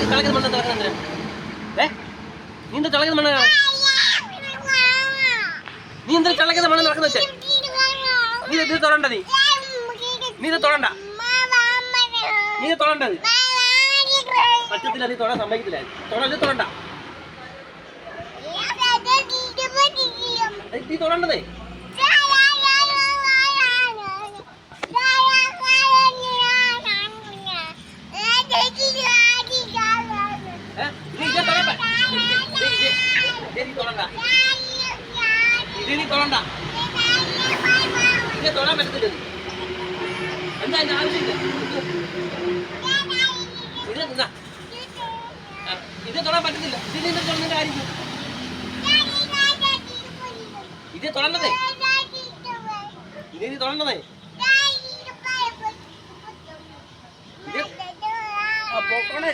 തിളക്കുന്ന മണ്ണ് തിളക്കുന്ന നീ എന്താ തിളക്കുന്ന മണ്ണ് നീ എന്താ തിളക്കുന്ന മണ്ണ് നടക്കുന്ന വെച്ചേ നീ ഇത് തൊടണ്ട നീ ഇത് തൊടണ്ട നീ ഇത് തൊടണ്ടത് പറ്റത്തില്ല നീ തൊടാൻ സമ്മതിക്കത്തില്ല തൊടണ്ട നീ തൊടണ്ടതേ തൊടാൻ പറ്റത്തില്ല എന്താ അതിന്റെ ആവശ്യമില്ല ഇത് തൊടാൻ പറ്റത്തില്ല ഇതിന്റെ തൊടുന്നതിന്റെ കാര്യം ഇത് തൊടണ്ടതേ ഇത് തൊടണ്ടതേ ഇത് പോക്കണേ